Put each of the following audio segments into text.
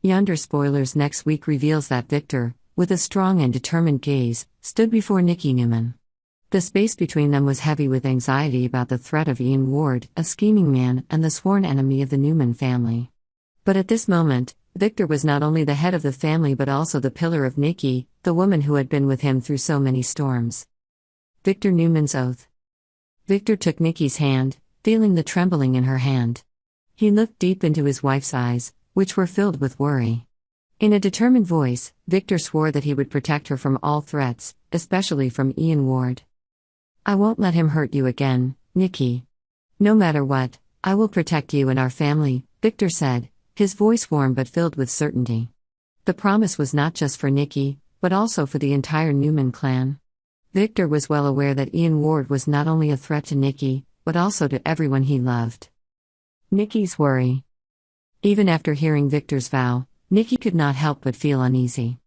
Y&R Spoilers Next week reveals that Victor, with a strong and determined gaze, stood before Nikki Newman. The space between them was heavy with anxiety about the threat of Ian Ward, a scheming man and the sworn enemy of the Newman family. But at this moment, Victor was not only the head of the family but also the pillar of Nikki, the woman who had been with him through so many storms. Victor Newman's oath. Victor took Nikki's hand, feeling the trembling in her hand. He looked deep into his wife's eyes, which were filled with worry. In a determined voice, Victor swore that he would protect her from all threats, especially from Ian Ward. "I won't let him hurt you again, Nikki. No matter what, I will protect you and our family," Victor said, his voice warm but filled with certainty. The promise was not just for Nikki, but also for the entire Newman clan. Victor was well aware that Ian Ward was not only a threat to Nikki, but also to everyone he loved. Nikki's worry. Even after hearing Victor's vow, Nikki could not help but feel uneasy.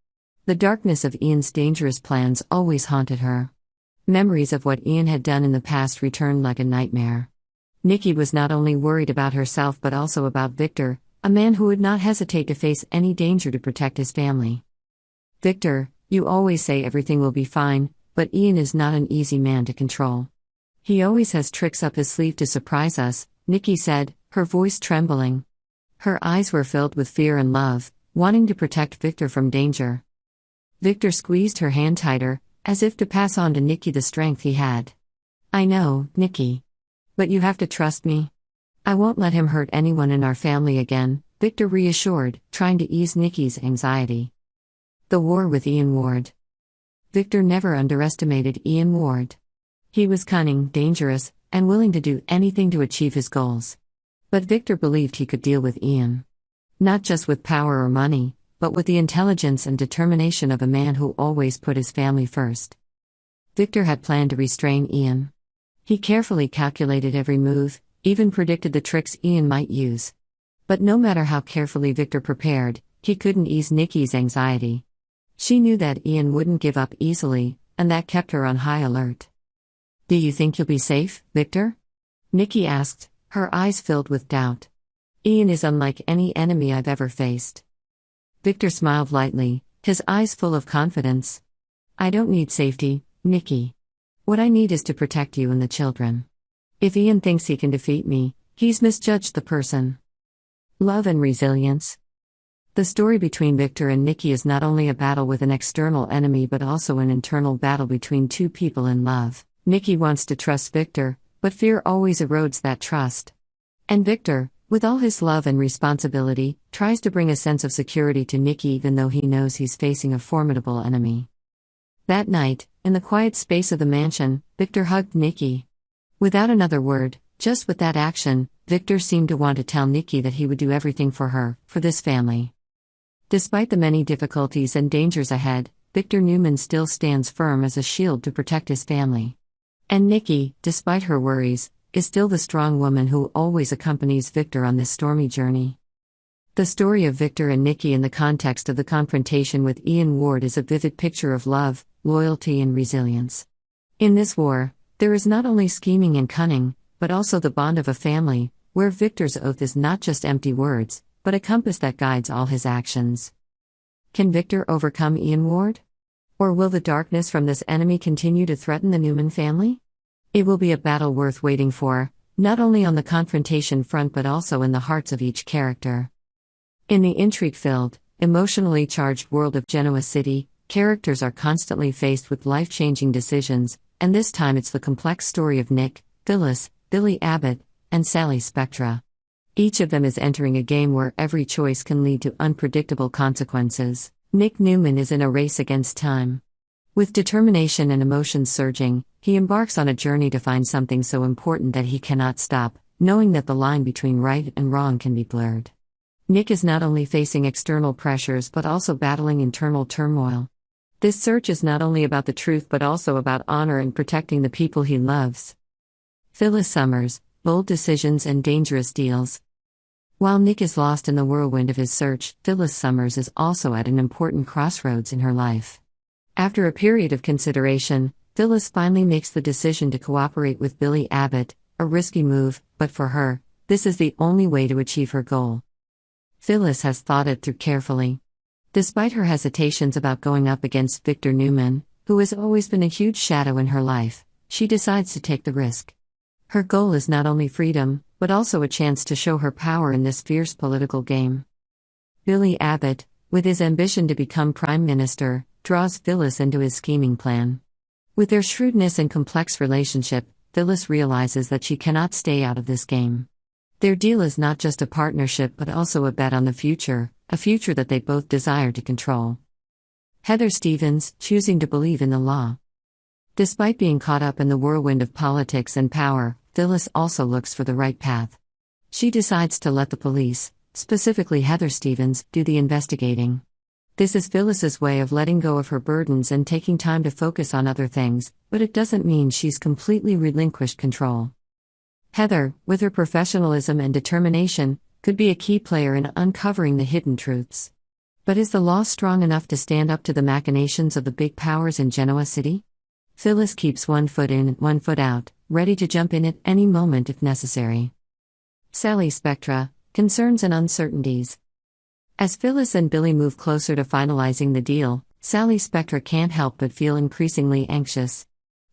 The darkness of Ian's dangerous plans always haunted her. Memories of what Ian had done in the past returned like a nightmare. Nikki was not only worried about herself but also about Victor, a man who would not hesitate to face any danger to protect his family. "Victor, you always say everything will be fine, but Ian is not an easy man to control. He always has tricks up his sleeve to surprise us," Nikki said, her voice trembling. Her eyes were filled with fear and love, wanting to protect Victor from danger. Victor squeezed her hand tighter, as if to pass on to Nikki the strength he had. "I know, Nikki. But you have to trust me. I won't let him hurt anyone in our family again," Victor reassured, trying to ease Nikki's anxiety. The war with Ian Ward. Victor never underestimated Ian Ward. He was cunning, dangerous, and willing to do anything to achieve his goals. But Victor believed he could deal with Ian. Not just with power or money, but with the intelligence and determination of a man who always put his family first. Victor had planned to restrain Ian. He carefully calculated every move, even predicted the tricks Ian might use. But no matter how carefully Victor prepared, he couldn't ease Nikki's anxiety. She knew that Ian wouldn't give up easily, and that kept her on high alert. "Do you think you'll be safe, Victor?" Nikki asked, her eyes filled with doubt. "Ian is unlike any enemy I've ever faced." Victor smiled lightly, his eyes full of confidence. "I don't need safety, Nikki. What I need is to protect you and the children. If Ian thinks he can defeat me, he's misjudged the person." Love and resilience. The story between Victor and Nikki is not only a battle with an external enemy but also an internal battle between two people in love. Nikki wants to trust Victor, but fear always erodes that trust. And Victor, with all his love and responsibility, tries to bring a sense of security to Nikki even though he knows he's facing a formidable enemy. That night, in the quiet space of the mansion, Victor hugged Nikki. Without another word, just with that action, Victor seemed to want to tell Nikki that he would do everything for her, for this family. Despite the many difficulties and dangers ahead, Victor Newman still stands firm as a shield to protect his family. And Nikki, despite her worries, is still the strong woman who always accompanies Victor on this stormy journey. The story of Victor and Nikki in the context of the confrontation with Ian Ward is a vivid picture of love, loyalty and resilience. In this war, there is not only scheming and cunning, but also the bond of a family, where Victor's oath is not just empty words, but a compass that guides all his actions. Can Victor overcome Ian Ward? Or will the darkness from this enemy continue to threaten the Newman family? It will be a battle worth waiting for, not only on the confrontation front but also in the hearts of each character. In the intrigue-filled, emotionally charged world of Genoa City, characters are constantly faced with life-changing decisions, and this time it's the complex story of Nick, Phyllis, Billy Abbott, and Sally Spectra. Each of them is entering a game where every choice can lead to unpredictable consequences. Nick Newman is in a race against time. With determination and emotions surging, he embarks on a journey to find something so important that he cannot stop, knowing that the line between right and wrong can be blurred. Nick is not only facing external pressures but also battling internal turmoil. This search is not only about the truth but also about honor and protecting the people he loves. Phyllis Summers, bold decisions and dangerous deals. While Nick is lost in the whirlwind of his search, Phyllis Summers is also at an important crossroads in her life. After a period of consideration, Phyllis finally makes the decision to cooperate with Billy Abbott, a risky move, but for her, this is the only way to achieve her goal. Phyllis has thought it through carefully. Despite her hesitations about going up against Victor Newman, who has always been a huge shadow in her life, she decides to take the risk. Her goal is not only freedom, but also a chance to show her power in this fierce political game. Billy Abbott, with his ambition to become Prime Minister, draws Phyllis into his scheming plan. With their shrewdness and complex relationship, Phyllis realizes that she cannot stay out of this game. Their deal is not just a partnership but also a bet on the future, a future that they both desire to control. Heather Stevens, choosing to believe in the law. Despite being caught up in the whirlwind of politics and power, Phyllis also looks for the right path. She decides to let the police, specifically Heather Stevens, do the investigating. This is Phyllis's way of letting go of her burdens and taking time to focus on other things, but it doesn't mean she's completely relinquished control. Heather, with her professionalism and determination, could be a key player in uncovering the hidden truths. But is the law strong enough to stand up to the machinations of the big powers in Genoa City? Phyllis keeps one foot in and one foot out, ready to jump in at any moment if necessary. Sally Spectra, concerns and uncertainties. As Phyllis and Billy move closer to finalizing the deal, Sally Spectra can't help but feel increasingly anxious.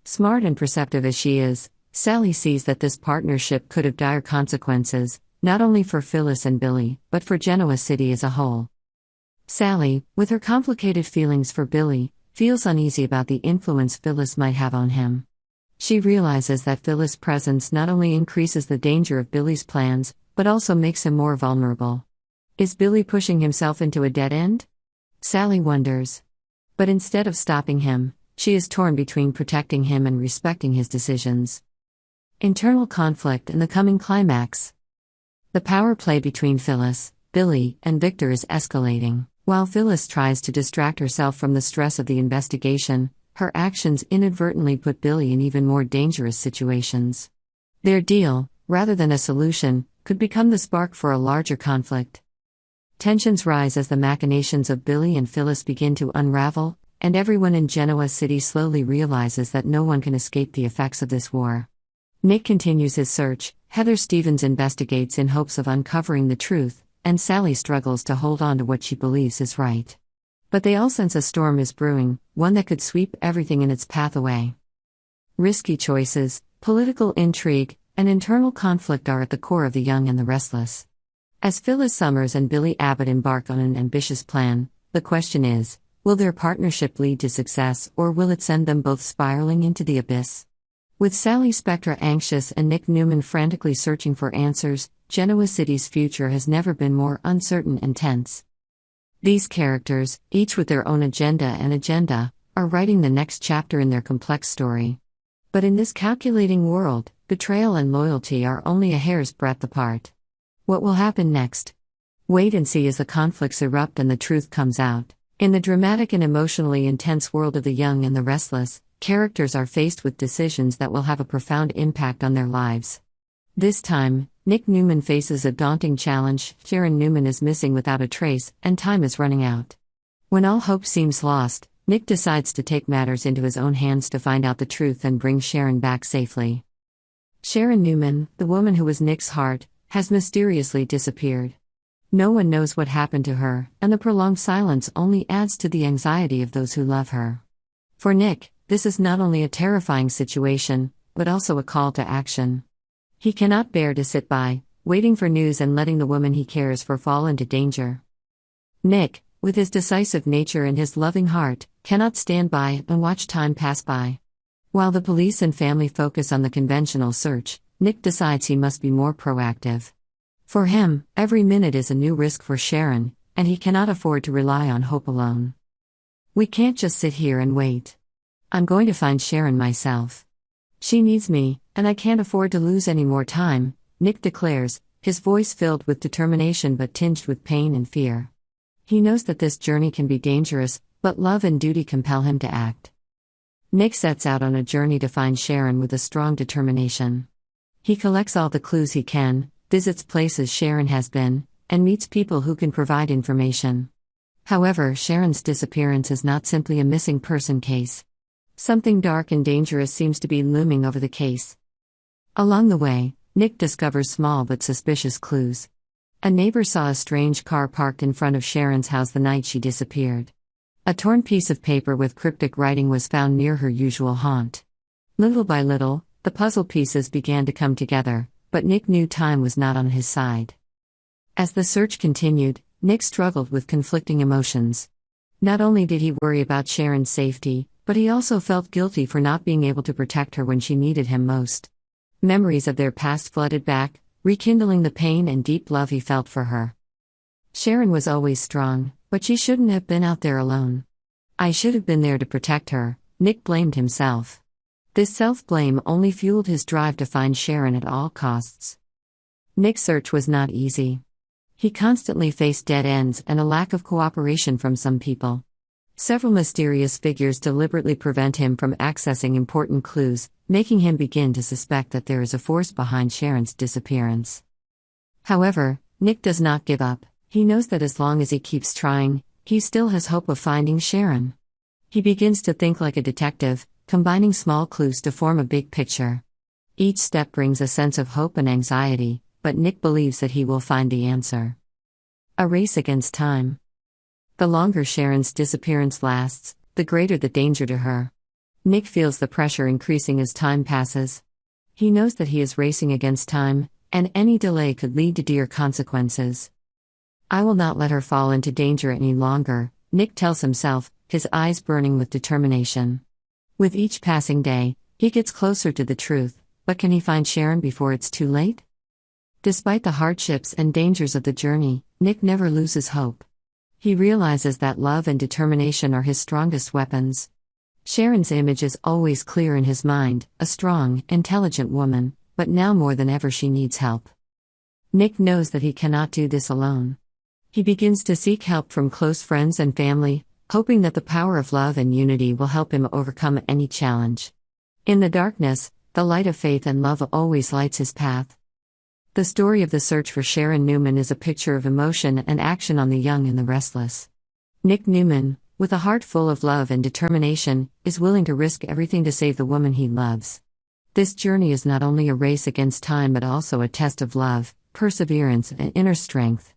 Smart and perceptive as she is, Sally sees that this partnership could have dire consequences, not only for Phyllis and Billy, but for Genoa City as a whole. Sally, with her complicated feelings for Billy, feels uneasy about the influence Phyllis might have on him. She realizes that Phyllis' presence not only increases the danger of Billy's plans, but also makes him more vulnerable. Is Billy pushing himself into a dead end? Sally wonders. But instead of stopping him, she is torn between protecting him and respecting his decisions. Internal conflict and the coming climax. The power play between Phyllis, Billy, and Victor is escalating. While Phyllis tries to distract herself from the stress of the investigation, her actions inadvertently put Billy in even more dangerous situations. Their deal, rather than a solution, could become the spark for a larger conflict. Tensions rise as the machinations of Billy and Phyllis begin to unravel, and everyone in Genoa City slowly realizes that no one can escape the effects of this war. Nick continues his search, Heather Stevens investigates in hopes of uncovering the truth, and Sally struggles to hold on to what she believes is right. But they all sense a storm is brewing, one that could sweep everything in its path away. Risky choices, political intrigue, and internal conflict are at the core of The Young and the Restless. As Phyllis Summers and Billy Abbott embark on an ambitious plan, the question is, will their partnership lead to success or will it send them both spiraling into the abyss? With Sally Spectra anxious and Nick Newman frantically searching for answers, Genoa City's future has never been more uncertain and tense. These characters, each with their own agenda, are writing the next chapter in their complex story. But in this calculating world, betrayal and loyalty are only a hair's breadth apart. What will happen next? Wait and see as the conflicts erupt and the truth comes out. In the dramatic and emotionally intense world of The Young and the Restless, characters are faced with decisions that will have a profound impact on their lives. This time, Nick Newman faces a daunting challenge. Sharon Newman is missing without a trace, and time is running out. When all hope seems lost, Nick decides to take matters into his own hands to find out the truth and bring Sharon back safely. Sharon Newman, the woman who was Nick's heart, has mysteriously disappeared. No one knows what happened to her, and the prolonged silence only adds to the anxiety of those who love her. For Nick, this is not only a terrifying situation, but also a call to action. He cannot bear to sit by, waiting for news and letting the woman he cares for fall into danger. Nick, with his decisive nature and his loving heart, cannot stand by and watch time pass by. While the police and family focus on the conventional search, Nick decides he must be more proactive. For him, every minute is a new risk for Sharon, and he cannot afford to rely on hope alone. We can't just sit here and wait. I'm going to find Sharon myself. She needs me, and I can't afford to lose any more time, Nick declares, his voice filled with determination but tinged with pain and fear. He knows that this journey can be dangerous, but love and duty compel him to act. Nick sets out on a journey to find Sharon with a strong determination. He collects all the clues he can, visits places Sharon has been, and meets people who can provide information. However, Sharon's disappearance is not simply a missing person case. Something dark and dangerous seems to be looming over the case. Along the way, Nick discovers small but suspicious clues. A neighbor saw a strange car parked in front of Sharon's house the night she disappeared. A torn piece of paper with cryptic writing was found near her usual haunt. Little by little, the puzzle pieces began to come together, but Nick knew time was not on his side. As the search continued, Nick struggled with conflicting emotions. Not only did he worry about Sharon's safety, but he also felt guilty for not being able to protect her when she needed him most. Memories of their past flooded back, rekindling the pain and deep love he felt for her. Sharon was always strong, but she shouldn't have been out there alone. I should have been there to protect her, Nick blamed himself. This self-blame only fueled his drive to find Sharon at all costs. Nick's search was not easy. He constantly faced dead ends and a lack of cooperation from some people. Several mysterious figures deliberately prevent him from accessing important clues, making him begin to suspect that there is a force behind Sharon's disappearance. However, Nick does not give up. He knows that as long as he keeps trying, he still has hope of finding Sharon. He begins to think like a detective, combining small clues to form a big picture. Each step brings a sense of hope and anxiety, but Nick believes that he will find the answer. A race against time. The longer Sharon's disappearance lasts, the greater the danger to her. Nick feels the pressure increasing as time passes. He knows that he is racing against time, and any delay could lead to dire consequences. I will not let her fall into danger any longer, Nick tells himself, his eyes burning with determination. With each passing day, he gets closer to the truth, but can he find Sharon before it's too late? Despite the hardships and dangers of the journey, Nick never loses hope. He realizes that love and determination are his strongest weapons. Sharon's image is always clear in his mind, a strong, intelligent woman, but now more than ever she needs help. Nick knows that he cannot do this alone. He begins to seek help from close friends and family, hoping that the power of love and unity will help him overcome any challenge. In the darkness, the light of faith and love always lights his path. The story of the search for Sharon Newman is a picture of emotion and action on the young and the restless. Nick Newman, with a heart full of love and determination, is willing to risk everything to save the woman he loves. This journey is not only a race against time but also a test of love, perseverance, and inner strength.